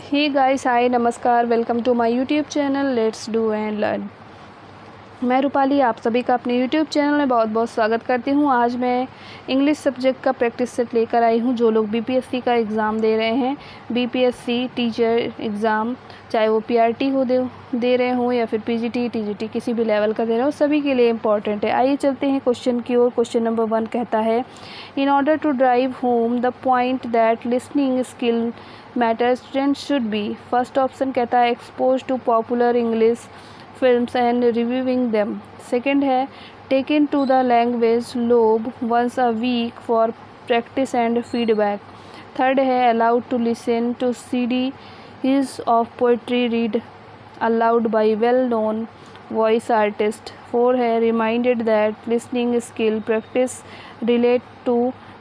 हे guys, hi, नमस्कार, welcome to my YouTube channel let's do and learn. मैं रूपाली आप सभी का अपने यूट्यूब चैनल में बहुत बहुत स्वागत करती हूँ। आज मैं इंग्लिश सब्जेक्ट का प्रैक्टिस सेट लेकर आई हूँ। जो लोग बीपीएससी का एग्ज़ाम दे रहे हैं, बीपीएससी टीचर एग्ज़ाम, चाहे वो पीआरटी हो दे रहे हों या फिर पीजीटी टीजीटी किसी भी लेवल का दे रहे हो, सभी के लिए इम्पॉर्टेंट है। आइए चलते हैं क्वेश्चन की ओर। क्वेश्चन नंबर 1 कहता है, in order to drive home the point that listening skill matters student should be. First option कहता है expose to popular English films and reviewing them. Second है taken to the language lab once a week for practice and feedback. Third है allowed to listen to CDs of poetry read aloud by well-known voice artist. 4 है reminded that listening skill practice relate to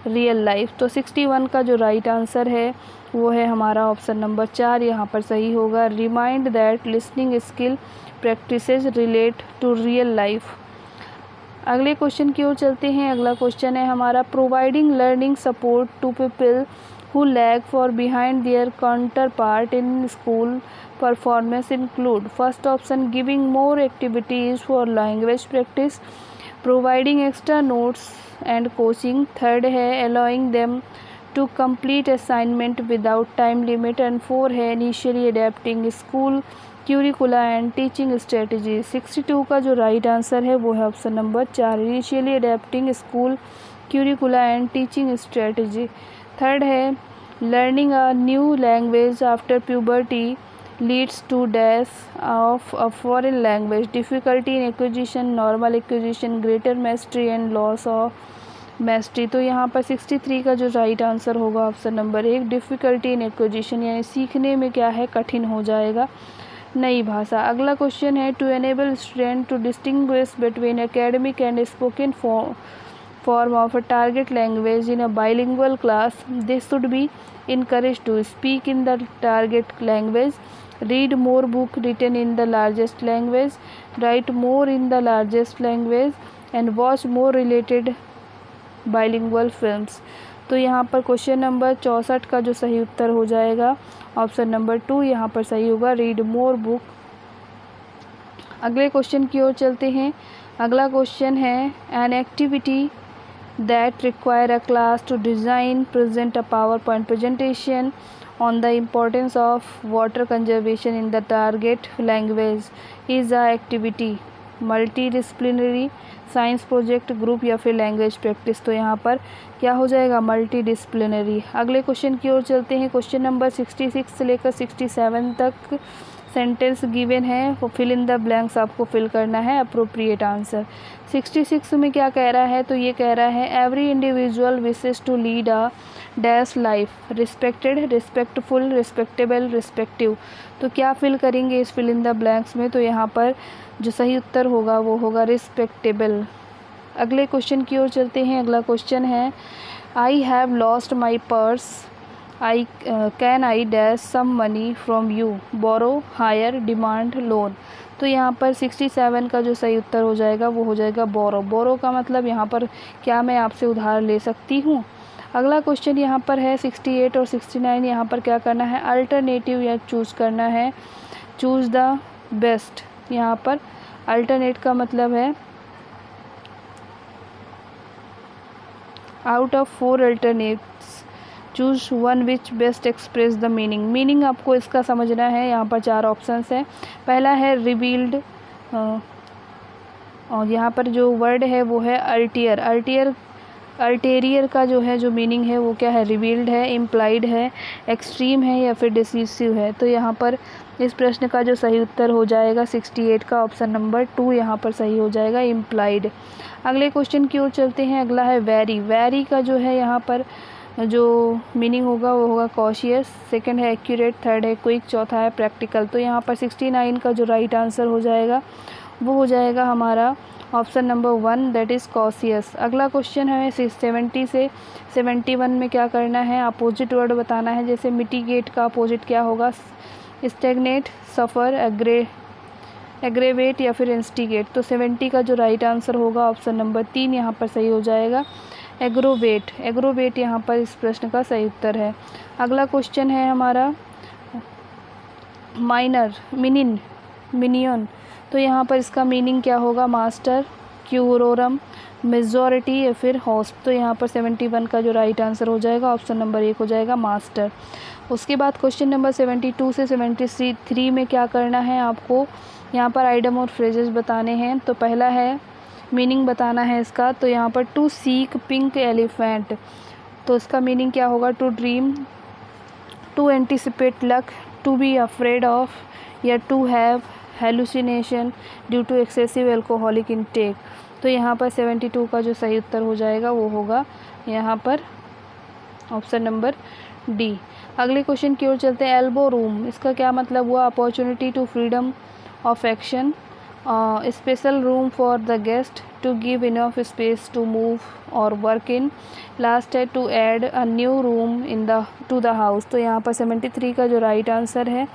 real life. तो 61 का जो right answer है वो है हमारा option number 4, यहाँ पर सही होगा। Remind that listening skill practices relate to real life. अगले क्वेश्चन की ओर चलते हैं। अगला क्वेश्चन है हमारा, providing learning support to people who lag for behind their counterpart in school performance include. First option giving more activities for language practice, providing extra notes and coaching. Third है allowing them to complete assignment without time limit and 4 है initially adapting school curricula and teaching strategy. 62 का जो right answer है वो है option number 4, initially adapting school curricula and teaching strategy. Third है learning a new language after puberty leads to dash of a foreign language, difficulty in acquisition, normal acquisition, greater mastery and loss of mastery. तो यहाँ पर 63 का जो right answer होगा option number 1, difficulty in acquisition, यानी सीखने में क्या है, कठिन हो जाएगा नई भाषा। अगला क्वेश्चन है, to enable student to distinguish between academic and spoken form of a target language in a bilingual class, they should be encouraged to speak in the target language, read more book written in the largest language, write more in the largest language and watch more related bilingual films. तो यहाँ पर question number 64 का जो सही उत्तर हो जाएगा option number 2, यहाँ पर सही होगा रीड मोर बुक। अगले क्वेश्चन की ओर चलते हैं। अगला क्वेश्चन है, an activity that require a class to present a PowerPoint presentation on the importance of water conservation in the target language is a activity, multidisciplinary, science project, group या फिर language practice. तो यहाँ पर क्या हो जाएगा, multidisciplinary. अगले question की ओर चलते हैं। क्वेश्चन नंबर 66 से लेकर 67 तक सेंटेंस गिवन है, वो फिल इन द ब्लैंक्स आपको फिल करना है अप्रोप्रिएट आंसर। 66 में क्या कह रहा है, तो ये कह रहा है every individual wishes to lead a dash life, respected, respectful, respectable, respective. तो क्या फिल करेंगे इस फिल इन द ब्लैंक्स में, तो यहाँ पर जो सही उत्तर होगा वो होगा रिस्पेक्टेबल। अगले क्वेश्चन की ओर चलते हैं। अगला क्वेश्चन है, I have lost my purse, I can I dash some money from you, borrow, hire, demand, loan. तो यहाँ पर 67 का जो सही उत्तर हो जाएगा वो हो जाएगा बोरो। बोरो का मतलब यहाँ पर क्या मैं आपसे उधार ले सकती हूँ। अगला क्वेश्चन यहाँ पर है 68 और 69, यहाँ पर क्या करना है, अल्टरनेटिव या चूज़ करना है, चूज़ द बेस्ट। यहाँ पर अल्टरनेट का मतलब है out of 4 alternates choose one which best express the meaning. Meaning आपको इसका समझना है। यहाँ पर 4 ऑप्शंस हैं। पहला है रिवील्ड, और यहाँ पर जो वर्ड है वो है अल्टियर। अल्टेरियर का जो है, जो मीनिंग है वो क्या है, रिवील्ड है, इम्प्लाइड है, एक्सट्रीम है या फिर डिसीसिव है। तो यहाँ पर इस प्रश्न का जो सही उत्तर हो जाएगा 68 का ऑप्शन नंबर 2, यहाँ पर सही हो जाएगा इम्प्लाइड। अगले क्वेश्चन की ओर चलते हैं। अगला है वेरी। वेरी का जो है यहाँ पर जो मीनिंग होगा वो होगा कॉशियस। सेकंड है एक्यूरेट, थर्ड है क्विक, चौथा है प्रैक्टिकल। तो यहाँ पर 69 का जो राइट आंसर हो जाएगा वो हो जाएगा हमारा option number 1, that is cautious. अगला क्वेश्चन है 70 से 71 में क्या करना है, अपोजिट वर्ड बताना है। जैसे मिटिगेट का अपोजिट क्या होगा, स्टेगनेट, सफ़र, एग्रेवेट या फिर इंस्टिगेट। तो 70 का जो राइट आंसर होगा ऑप्शन नंबर 3, यहाँ पर सही हो जाएगा एग्रोवेट। एग्रोवेट यहाँ पर इस प्रश्न का सही उत्तर है। अगला क्वेश्चन है हमारा माइनर, मिनिन, मिनियन, तो यहाँ पर इसका मीनिंग क्या होगा? मास्टर, क्यूरोरम, मेजॉरिटी या फिर होस्ट। तो यहाँ पर 71 का जो राइट आंसर हो जाएगा ऑप्शन नंबर 1 हो जाएगा मास्टर। उसके बाद क्वेश्चन नंबर 72 से 73 में क्या करना है आपको? यहाँ पर आइडम और फ्रेजेस बताने हैं। तो पहला है मीनिंग बताना है इसका। तो यहाँ पर टू सीक पिंक एलिफेंट, तो इसका मीनिंग क्या होगा? To dream, to anticipate luck, to be afraid of, या to have hallucination due to excessive alcoholic intake. तो यहाँ पर 72 का जो सही उत्तर हो जाएगा वो होगा यहाँ पर ऑप्शन नंबर डी। अगले क्वेश्चन की ओर चलते हैं। एल्बो रूम, इसका क्या मतलब हुआ? Opportunity to freedom of action, special room for the guest, to give enough space to move और वर्क इन। लास्ट है to add a new room in the to the house. तो यहाँ पर 73 का जो राइट आंसर है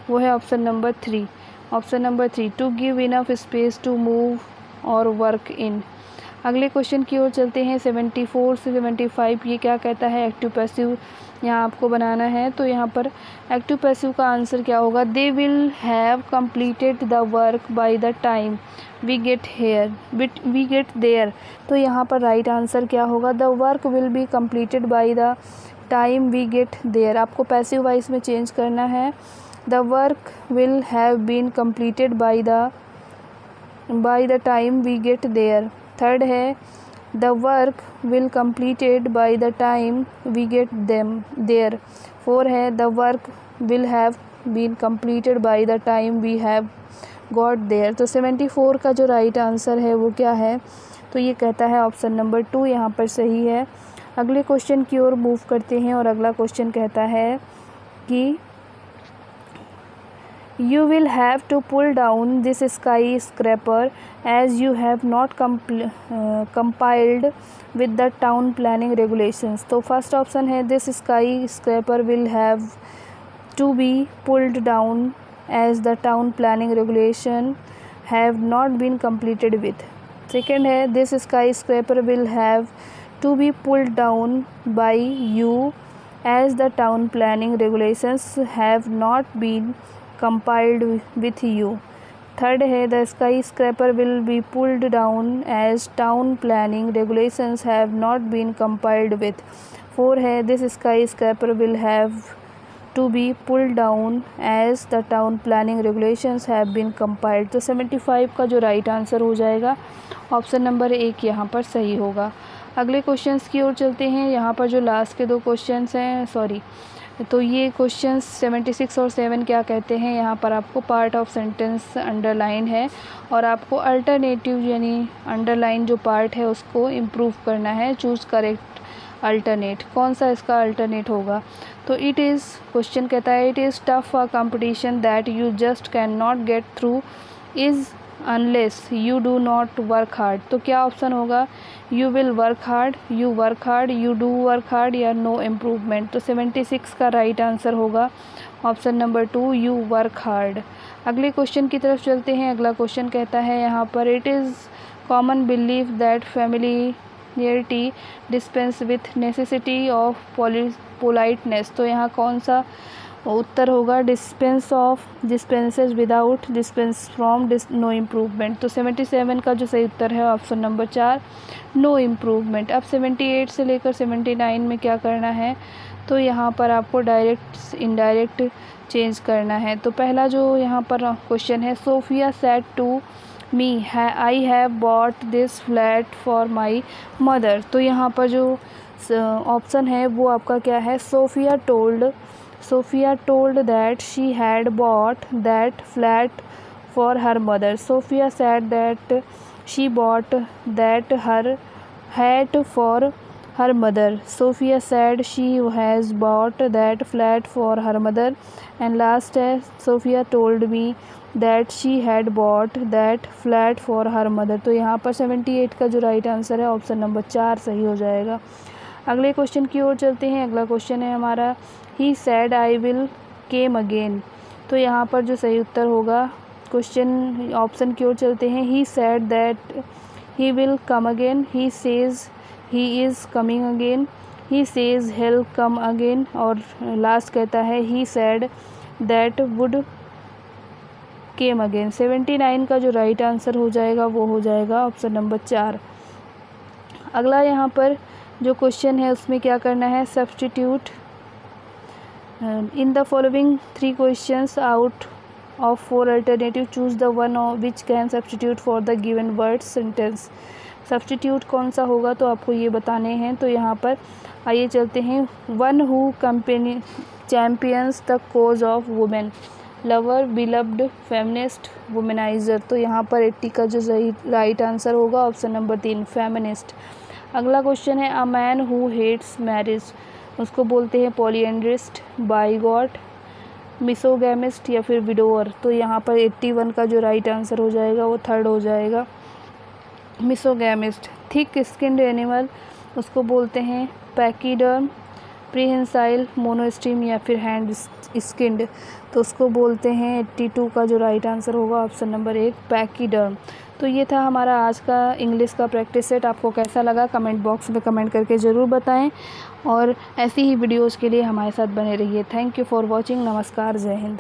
वो है option number 3। Option number 3, to give enough space to move और वर्क इन। अगले क्वेश्चन की ओर चलते हैं। 74 से 75 ये क्या कहता है? एक्टिव पैसिव यहाँ आपको बनाना है। तो यहाँ पर एक्टिव पैसिव का आंसर क्या होगा? They will have completed the work by the time we get there. तो यहाँ पर राइट आंसर क्या होगा? The work will be completed by the time we get there. आपको पैसिव वाइज में चेंज करना है। The work will have been completed by the time we get there. Third है the work will completed by the time we get them there. 4 है the work will have been completed by the time we have got there. तो 74 का जो right answer है वो क्या है? तो ये कहता है ऑप्शन नंबर 2 यहाँ पर सही है। अगले क्वेश्चन की ओर मूव करते हैं और अगला क्वेश्चन कहता है कि You will have to pull down this skyscraper as you have not compiled with the town planning regulations। तो फर्स्ट ऑप्शन है this skyscraper will have to be pulled down as the town planning regulation have not been completed with। Second है this skyscraper will have to be pulled down by you as the town planning regulations have not been compiled with you। Third है the skyscraper will be pulled down as town planning regulations have not been compiled with. 4 है this skyscraper will have to be pulled down as the town planning regulations have been compiled. तो 75 का जो right answer हो जाएगा option number 1 यहाँ पर सही होगा। अगले क्वेश्चंस की ओर चलते हैं। यहाँ पर जो लास्ट के 2 क्वेश्चंस हैं तो ये क्वेश्चंस 76 और 7 क्या कहते हैं? यहाँ पर आपको पार्ट ऑफ सेंटेंस अंडरलाइन है और आपको अल्टरनेटिव यानी अंडरलाइन जो पार्ट है उसको इम्प्रूव करना है। चूज़ करेक्ट अल्टरनेट, कौन सा इसका अल्टरनेट होगा? तो इट इज़, क्वेश्चन कहता है it is tough a competition that you just can not get through is unless you do not work hard. तो क्या ऑप्शन होगा? You will work hard, you work hard, you do work hard या no improvement. तो 76 का right answer होगा option number 2 you work hard. अगले question की तरफ चलते हैं। अगला क्वेश्चन कहता है यहाँ पर it is common belief that familiarity dispense with necessity of politeness. तो यहाँ कौन सा उत्तर होगा? Dispenses without, dispense from, no improvement. तो 77 का जो सही उत्तर है ऑप्शन नंबर 4 नो इम्प्रूवमेंट। अब 78 से लेकर 79 में क्या करना है? तो यहाँ पर आपको डायरेक्ट इनडायरेक्ट चेंज करना है। तो पहला जो यहाँ पर क्वेश्चन है Sophia said to me I have bought this flat for my mother. तो यहाँ पर जो ऑप्शन है वो आपका क्या है? Sophia told that she had bought that flat for her mother. Sophia said that she bought that her hat for her mother. Sophia said she has bought that flat for her mother. And last है Sophia told me that she had bought that flat for her mother। तो यहाँ पर 78 का जो right answer है option number 4 सही हो जाएगा। अगले क्वेश्चन की ओर चलते हैं। अगला क्वेश्चन है हमारा he said I will came again. तो यहाँ पर जो सही उत्तर होगा क्वेश्चन ऑप्शन की ओर चलते हैं। He said that he will come again, he says he is coming again, he says he'll come again और लास्ट कहता है he said that would came again. 79 का जो राइट आंसर हो जाएगा वो हो जाएगा ऑप्शन नंबर 4। अगला यहाँ पर जो क्वेश्चन है उसमें क्या करना है, substitute in the following 3 questions out of 4 alternative choose the one which can substitute for the given word sentence. Substitute कौन सा होगा तो आपको ये बताने हैं। तो यहाँ पर आइए चलते हैं। One who company champions the cause of women, lover, beloved, feminist, womaniser. तो यहाँ पर 80 का जो राइट आंसर होगा ऑप्शन नंबर 3 फेमिनिस्ट। अगला क्वेश्चन है a man who hates marriage, उसको बोलते हैं पॉलीएंड्रिस्ट, बाइगॉट, मिसोगैमिस्ट या फिर विडोअर। तो यहाँ पर 81 का जो राइट आंसर हो जाएगा वो थर्ड हो जाएगा, मिसोगैमिस्ट। थिक स्किन्ड एनिमल, उसको बोलते हैं पैकीडर्म, प्रीहेंसाइल, मोनोस्ट्रीम या फिर हैंड स्किन्ड। तो उसको बोलते हैं 82 का जो राइट आंसर होगा ऑप्शन नंबर 1 पैकीडर्म। तो ये था हमारा आज का इंग्लिश का प्रैक्टिस सेट। आपको कैसा लगा कमेंट बॉक्स में कमेंट करके ज़रूर बताएं और ऐसी ही वीडियोज़ के लिए हमारे साथ बने रहिए। Thank you for watching. नमस्कार, जय हिंद।